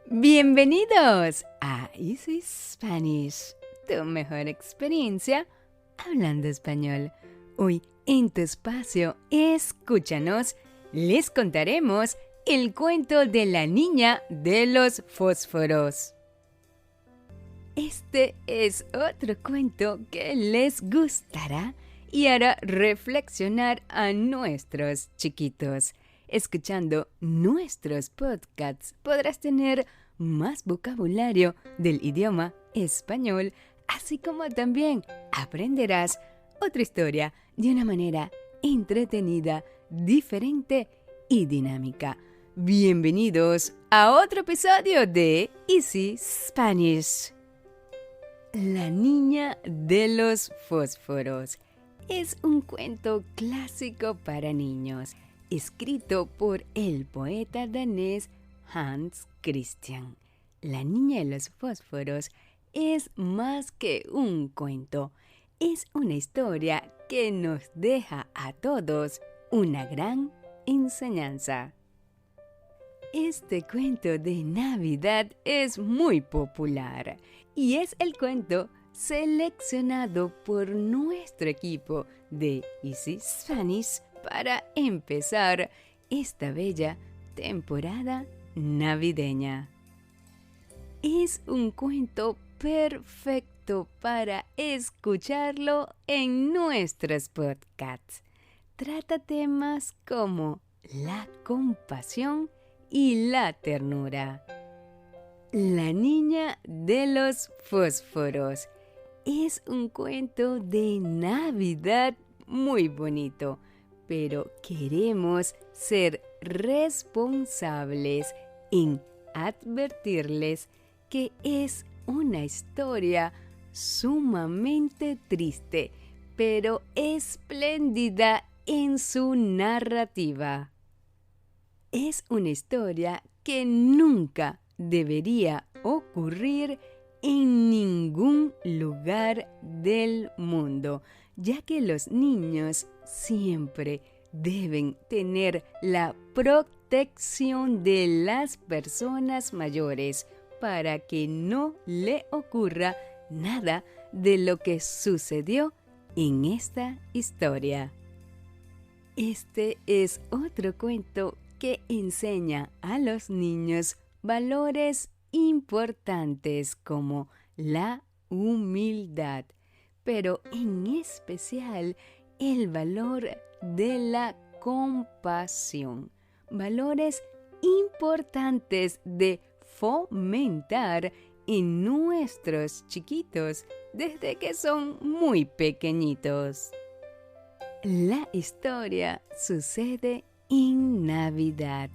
Bienvenidos a Easy Spanish, tu mejor experiencia hablando español. Hoy en tu espacio, escúchanos, les contaremos el cuento de la niña de los fósforos. Este es otro cuento que les gustará y hará reflexionar a nuestros chiquitos. Escuchando nuestros podcasts podrás tener más vocabulario del idioma español, así como también aprenderás otra historia de una manera entretenida, diferente y dinámica. Bienvenidos a otro episodio de Easy Spanish. La niña de los fósforos es un cuento clásico para niños, escrito por el poeta danés Hans Christian. La niña de los fósforos es más que un cuento, es una historia que nos deja a todos una gran enseñanza. Este cuento de Navidad es muy popular y es el cuento seleccionado por nuestro equipo de Easy Spanish para empezar esta bella temporada navideña. Es un cuento perfecto para escucharlo en nuestros podcasts. Trata temas como la compasión y la ternura. La niña de los fósforos es un cuento de Navidad muy bonito, pero queremos ser responsables en advertirles que es una historia sumamente triste, pero espléndida en su narrativa. Es una historia que nunca debería ocurrir en ningún lugar del mundo, ya que los niños siempre deben tener la protección de las personas mayores para que no le ocurra nada de lo que sucedió en esta historia. Este es otro cuento que enseña a los niños valores importantes como la humildad, pero en especial el valor de la compasión. Valores importantes de fomentar en nuestros chiquitos desde que son muy pequeñitos. La historia sucede en Navidad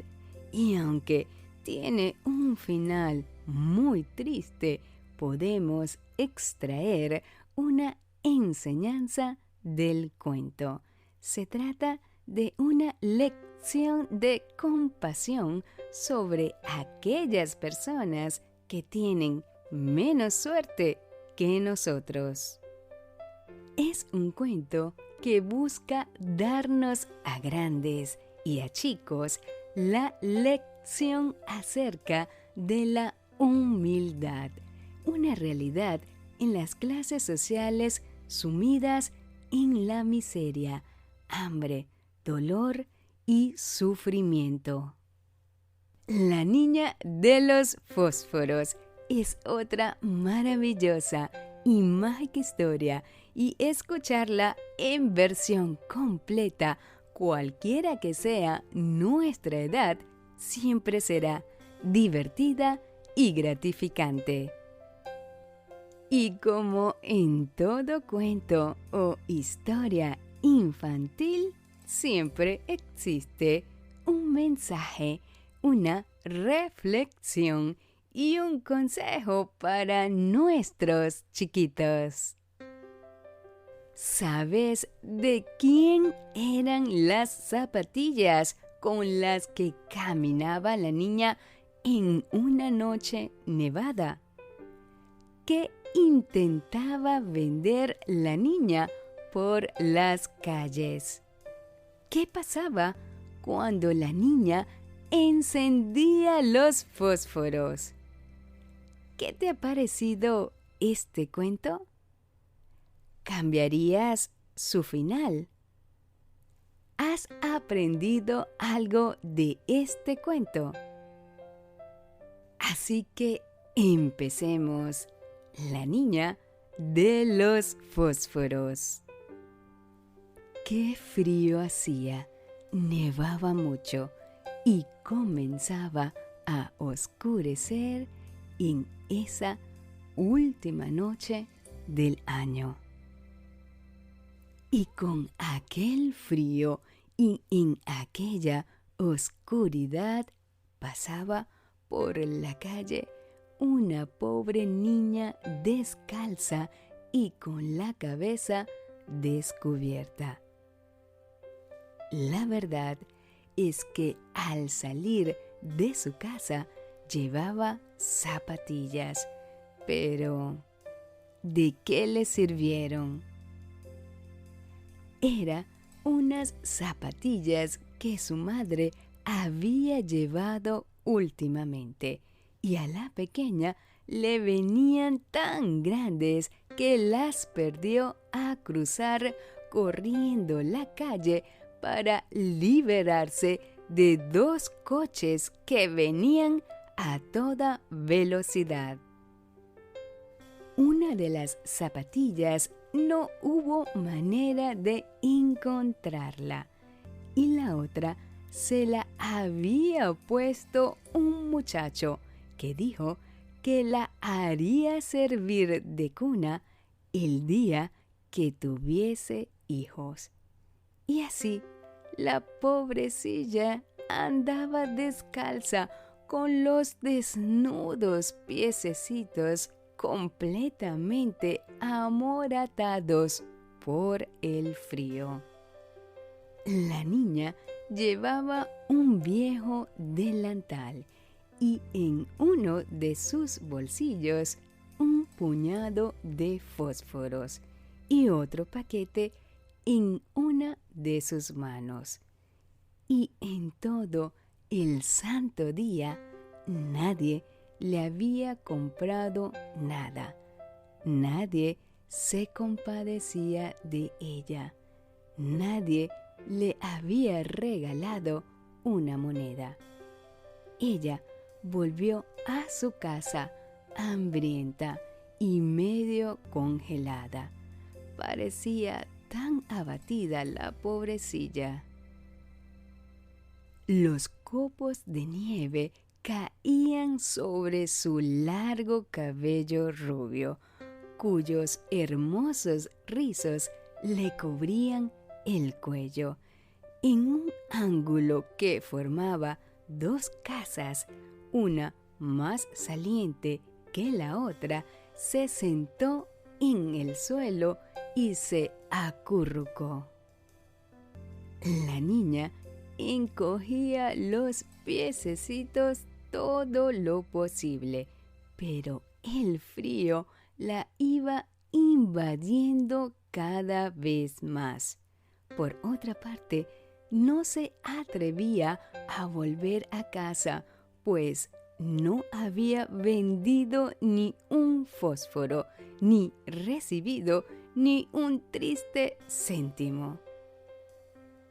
y aunque tiene un final muy triste, podemos extraer una enseñanza del cuento. Se trata de una lección de compasión sobre aquellas personas que tienen menos suerte que nosotros. Es un cuento que busca darnos a grandes y a chicos la lección acerca de la humildad, una realidad en las clases sociales sumidas en la miseria, hambre, dolor y sufrimiento. La niña de los fósforos es otra maravillosa y mágica historia y escucharla en versión completa, cualquiera que sea nuestra edad, siempre será divertida y gratificante. Y como en todo cuento o historia infantil, siempre existe un mensaje, una reflexión y un consejo para nuestros chiquitos. ¿Sabes de quién eran las zapatillas con las que caminaba la niña en una noche nevada? ¿Qué intentaba vender la niña por las calles? ¿Qué pasaba cuando la niña encendía los fósforos. ¿Qué te ha parecido este cuento? ¿Cambiarías su final? ¿Has aprendido algo de este cuento? Así que empecemos. La niña de los fósforos. Qué frío hacía, nevaba mucho y comenzaba a oscurecer en esa última noche del año. Y con aquel frío y en aquella oscuridad pasaba por la calle una pobre niña descalza y con la cabeza descubierta. La verdad es que al salir de su casa llevaba zapatillas, pero ¿de qué le sirvieron? Eran unas zapatillas que su madre había llevado últimamente y a la pequeña le venían tan grandes que las perdió a cruzar corriendo la calle para liberarse de dos coches que venían a toda velocidad. Una de las zapatillas no hubo manera de encontrarla y la otra se la había puesto un muchacho que dijo que la haría servir de cuna el día que tuviese hijos. Y así la pobrecilla andaba descalza con los desnudos piececitos completamente amoratados por el frío. La niña llevaba un viejo delantal y en uno de sus bolsillos un puñado de fósforos y otro paquete en una de sus manos. Y en todo el santo día nadie le había comprado nada. Nadie se compadecía de ella. Nadie le había regalado una moneda. Ella volvió a su casa hambrienta y medio congelada. Parecía tan abatida la pobrecilla. Los copos de nieve caían sobre su largo cabello rubio, cuyos hermosos rizos le cubrían el cuello. En un ángulo que formaba dos casas, una más saliente que la otra, se sentó en el suelo y se acurrucó. La niña encogía los piececitos todo lo posible, pero el frío la iba invadiendo cada vez más. Por otra parte, no se atrevía a volver a casa, pues no había vendido ni un fósforo, ni recibido ni un triste céntimo.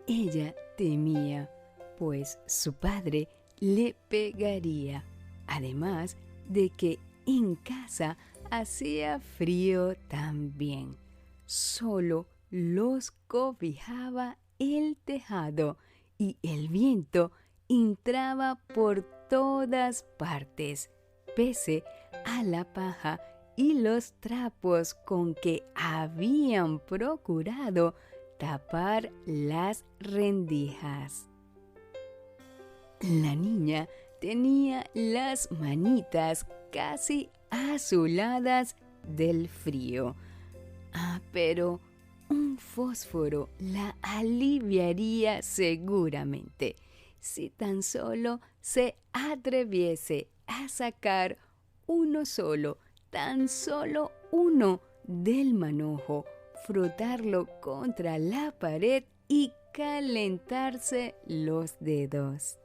Ella temía, pues su padre le pegaría, además de que en casa hacía frío también. Solo los cobijaba el tejado y el viento entraba por todas partes, pese a la paja y los trapos con que habían procurado tapar las rendijas. La niña tenía las manitas casi azuladas del frío. Pero un fósforo la aliviaría seguramente, si tan solo se atreviese a sacar uno solo, tan solo uno del manojo, frotarlo contra la pared y calentarse los dedos.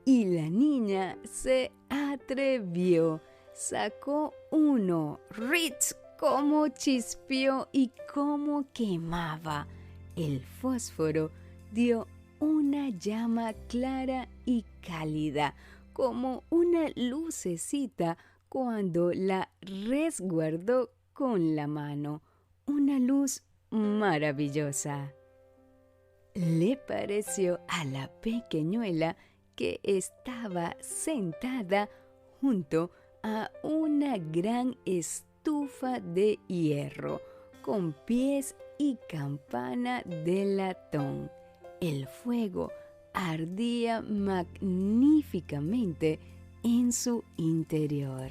Y la niña se atrevió, sacó uno, ¡ritz! Cómo chispeó y cómo quemaba. El fósforo dio una llama clara y cálida, como una lucecita cuando la resguardó con la mano. Una luz maravillosa. Le pareció a la pequeñuela que estaba sentada junto a una gran estufa de hierro, con pies y campana de latón. El fuego ardía magníficamente en su interior.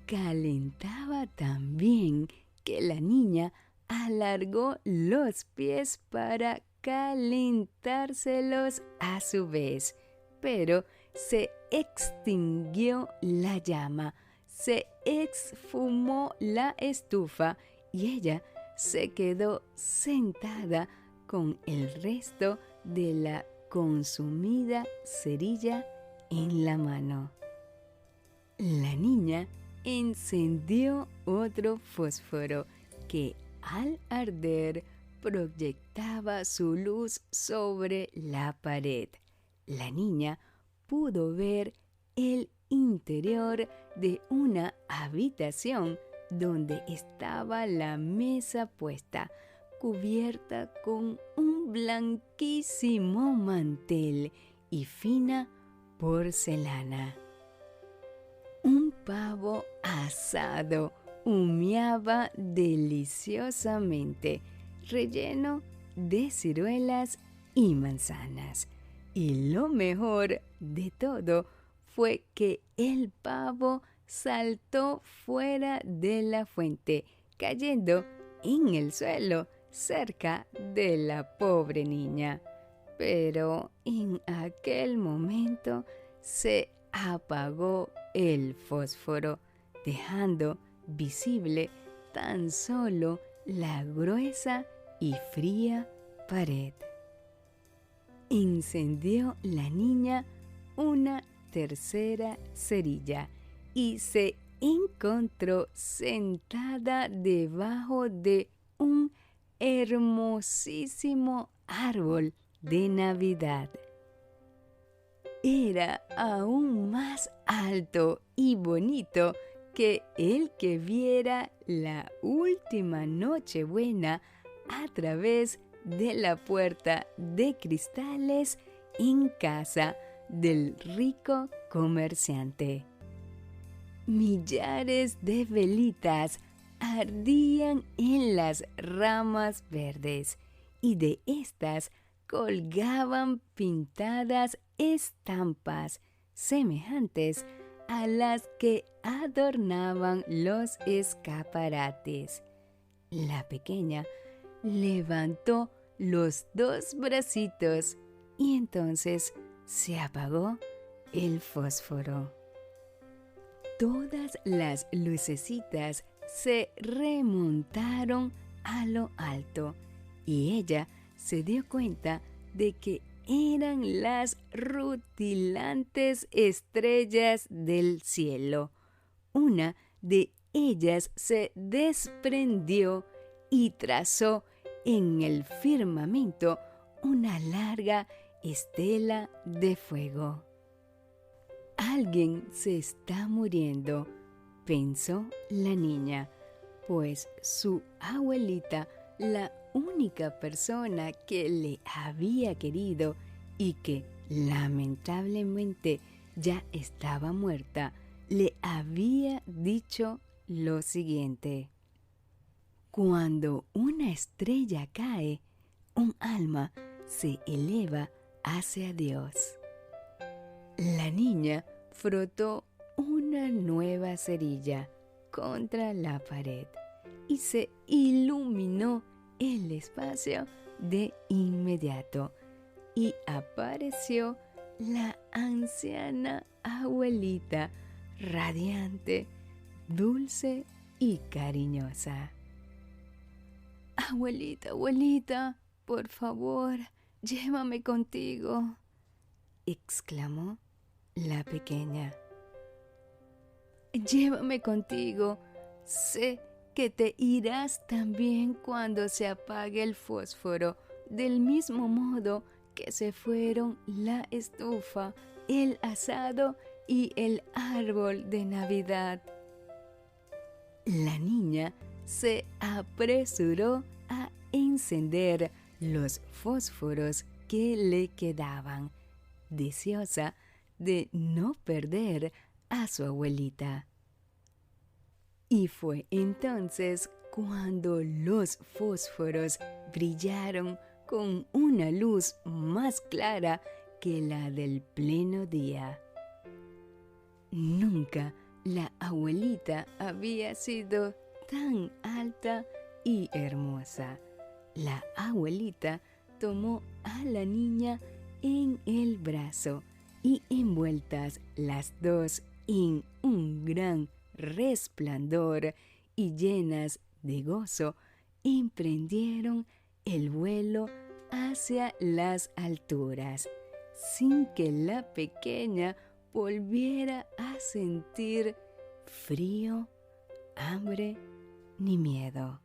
Calentaba tan bien que la niña alargó los pies para calentárselos a su vez, pero se extinguió la llama, se esfumó la estufa y ella se quedó sentada con el resto de la consumida cerilla en la mano. La niña encendió otro fósforo que al arder proyectaba su luz sobre la pared. La niña pudo ver el interior de una habitación donde estaba la mesa puesta, cubierta con un blanquísimo mantel y fina porcelana. Un pavo asado humeaba deliciosamente, relleno de ciruelas y manzanas. Y lo mejor de todo fue que el pavo saltó fuera de la fuente, cayendo en el suelo cerca de la pobre niña. Pero en aquel momento se apagó el fósforo, dejando visible tan solo la gruesa y fría pared. Encendió la niña una tercera cerilla y se encontró sentada debajo de un hermosísimo árbol de Navidad. Era aún más alto y bonito que el que viera la última Nochebuena a través de la puerta de cristales en casa del rico comerciante. Millares de velitas ardían en las ramas verdes y de estas colgaban pintadas estampas semejantes a las que adornaban los escaparates. La pequeña levantó los dos bracitos y entonces se apagó el fósforo. Todas las lucecitas se remontaron a lo alto y ella se dio cuenta de que eran las rutilantes estrellas del cielo. Una de ellas se desprendió y trazó en el firmamento una larga estela de fuego. Alguien se está muriendo, pensó la niña, pues su abuelita, la única persona que le había querido y que lamentablemente ya estaba muerta, le había dicho lo siguiente: cuando una estrella cae, un alma se eleva hacia Dios. La niña frotó una nueva cerilla contra la pared y se iluminó el espacio de inmediato y apareció la anciana abuelita, radiante, dulce y cariñosa. Abuelita, abuelita, por favor, llévame contigo. exclamó la pequeña. Llévame contigo. Sé que te irás también cuando se apague el fósforo, del mismo modo que se fueron la estufa, el asado y el árbol de Navidad. La niña se apresuró a encender los fósforos que le quedaban, deseosa de no perder a su abuelita. Y fue entonces cuando los fósforos brillaron con una luz más clara que la del pleno día. Nunca la abuelita había sido tan alta y hermosa. La abuelita tomó a la niña en el brazo y envueltas las dos en un gran resplandor y llenas de gozo, emprendieron el vuelo hacia las alturas, sin que la pequeña volviera a sentir frío, hambre ni miedo.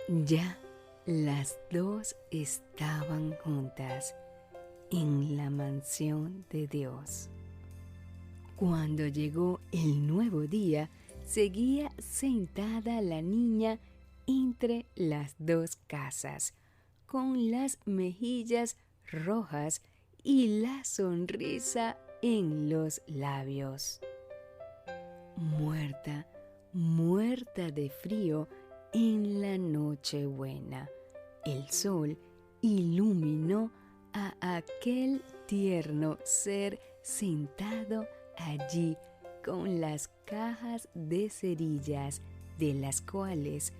Ya las dos estaban juntas en la mansión de Dios. Cuando llegó el nuevo día, seguía sentada la niña entre las dos casas, con las mejillas rojas y la sonrisa en los labios. Muerta, muerta de frío en la Nochebuena, el sol iluminó a aquel tierno ser sentado allí con las cajas de cerillas, de las cuales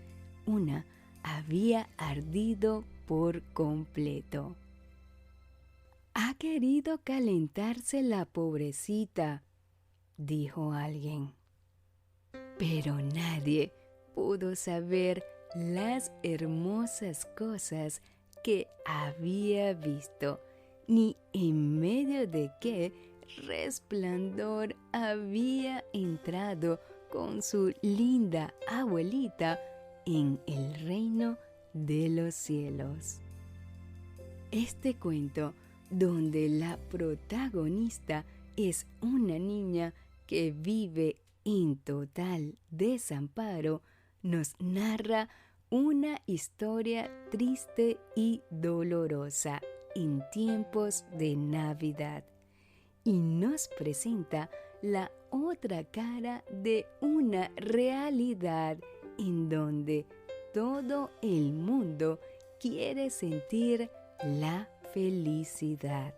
una había ardido por completo. «Ha querido calentarse la pobrecita», dijo alguien. Pero nadie pudo saber las hermosas cosas que había visto, ni en medio de qué resplandor había entrado con su linda abuelita en el reino de los cielos. Este cuento, donde la protagonista es una niña que vive en total desamparo, nos narra una historia triste y dolorosa en tiempos de Navidad y nos presenta la otra cara de una realidad en donde todo el mundo quiere sentir la felicidad.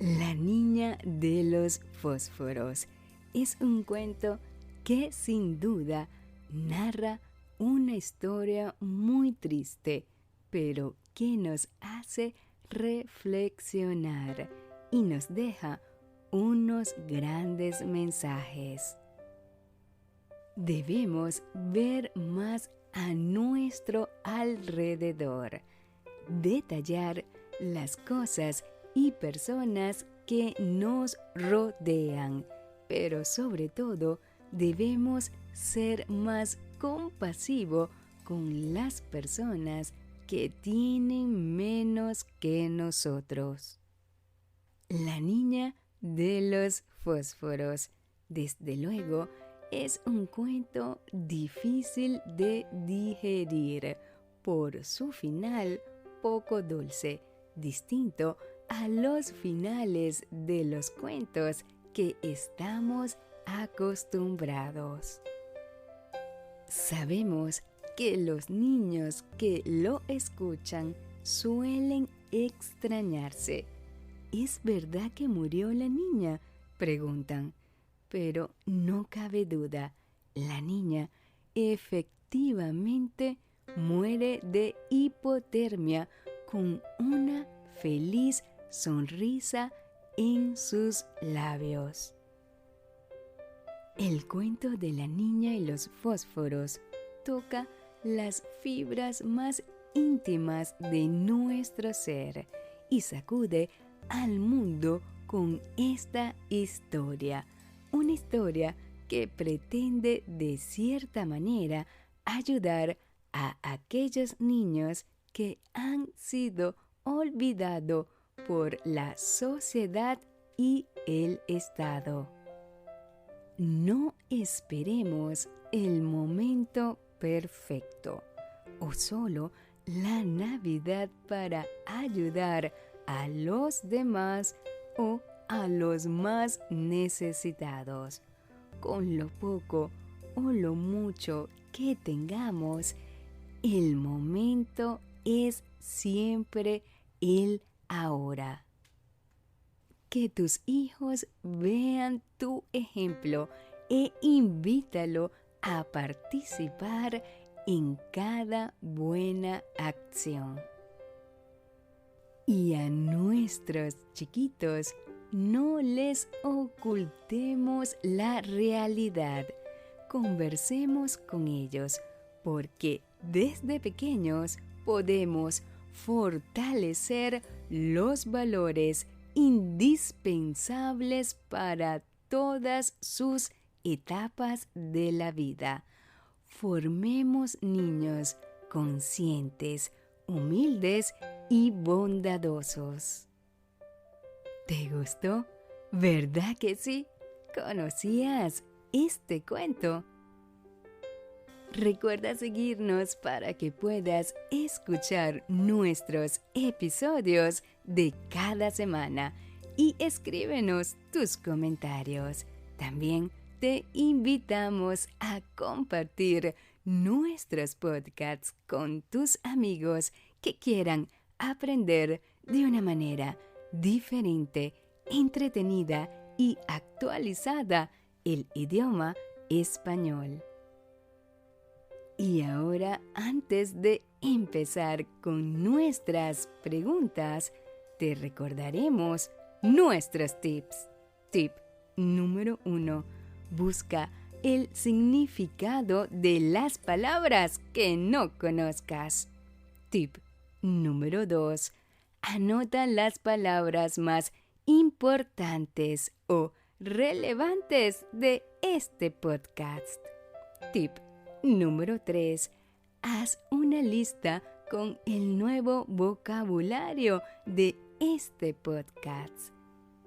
La niña de los fósforos es un cuento que sin duda narra una historia muy triste, pero que nos hace reflexionar y nos deja unos grandes mensajes. Debemos ver más a nuestro alrededor, detallar las cosas y personas que nos rodean, pero sobre todo debemos ser más compasivos con las personas que tienen menos que nosotros. La niña de los fósforos, desde luego, es un cuento difícil de digerir por su final poco dulce, distinto a los finales de los cuentos que estamos acostumbrados. Sabemos que los niños que lo escuchan suelen extrañarse. ¿Es verdad que murió la niña?, preguntan. Pero no cabe duda, la niña efectivamente muere de hipotermia con una feliz sonrisa en sus labios. El cuento de la niña y los fósforos toca las fibras más íntimas de nuestro ser y sacude al mundo con esta historia. Una historia que pretende de cierta manera ayudar a aquellos niños que han sido olvidados por la sociedad y el Estado. No esperemos el momento perfecto o solo la Navidad para ayudar a los demás o a los más necesitados. Con lo poco o lo mucho que tengamos, el momento es siempre el ahora. Que tus hijos vean tu ejemplo e invítalo a participar en cada buena acción. Y a nuestros chiquitos no les ocultemos la realidad. Conversemos con ellos, porque desde pequeños podemos fortalecer los valores indispensables para todas sus etapas de la vida. Formemos niños conscientes, humildes y bondadosos. ¿Te gustó? ¿Verdad que sí? ¿Conocías este cuento? Recuerda seguirnos para que puedas escuchar nuestros episodios de cada semana y escríbenos tus comentarios. También te invitamos a compartir nuestros podcasts con tus amigos que quieran aprender de una manera diferente, entretenida y actualizada el idioma español. Y ahora, antes de empezar con nuestras preguntas, te recordaremos nuestros tips. Tip número 1. Busca el significado de las palabras que no conozcas. Tip número 2. Anota las palabras más importantes o relevantes de este podcast. Tip número 3. Haz una lista con el nuevo vocabulario de este podcast.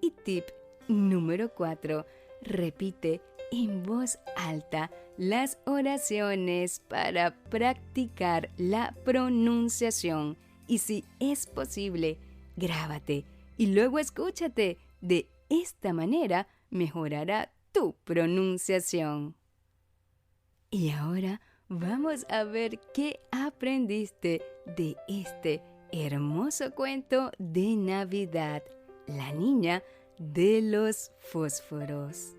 Y tip número 4. Repite en voz alta las oraciones para practicar la pronunciación. Y si es posible, grábate y luego escúchate. De esta manera mejorará tu pronunciación. Y ahora vamos a ver qué aprendiste de este hermoso cuento de Navidad, La niña de los fósforos.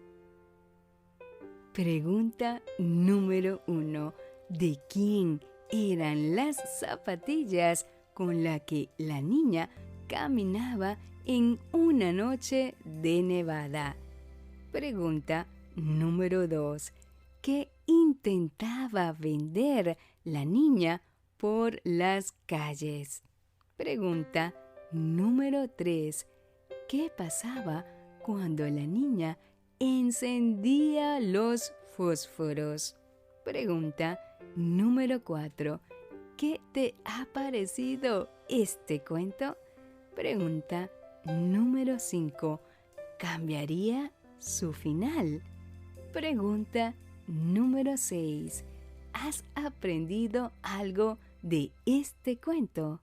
Pregunta número 1. ¿De quién eran las zapatillas con las que la niña caminaba en una noche de nevada? Pregunta número 2. ¿Qué intentaba vender la niña por las calles? Pregunta número 3. ¿Qué pasaba cuando la niña encendía los fósforos? Pregunta número 4. ¿Qué te ha parecido este cuento? Pregunta número 5. ¿Cambiaría su final? Pregunta número 6. ¿Has aprendido algo de este cuento?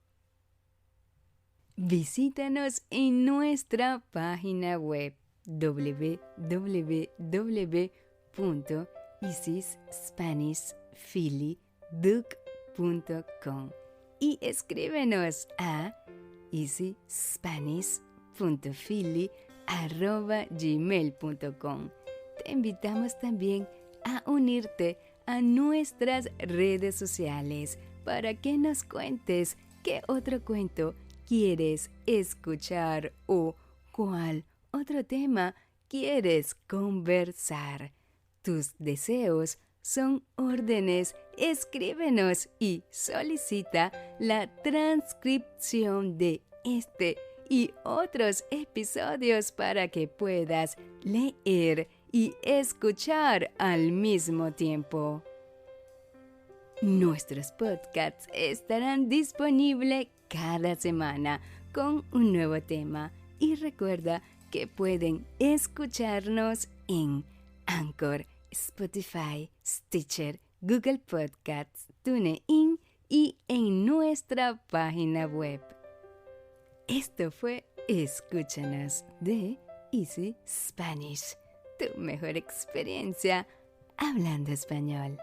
Visítanos en nuestra página web www.easyspanishphillybook.com y escríbenos a easyspanish.philly@gmail.com. Te invitamos también a unirte a nuestras redes sociales para que nos cuentes qué otro cuento quieres escuchar o cuál otro tema quieres conversar. Tus deseos son órdenes. Escríbenos y solicita la transcripción de este y otros episodios para que puedas leer y escuchar al mismo tiempo. Nuestros podcasts estarán disponibles cada semana con un nuevo tema y recuerda que pueden escucharnos en Anchor, Spotify, Stitcher, Google Podcasts, TuneIn y en nuestra página web. Esto fue Escúchanos de Easy Spanish, tu mejor experiencia hablando español.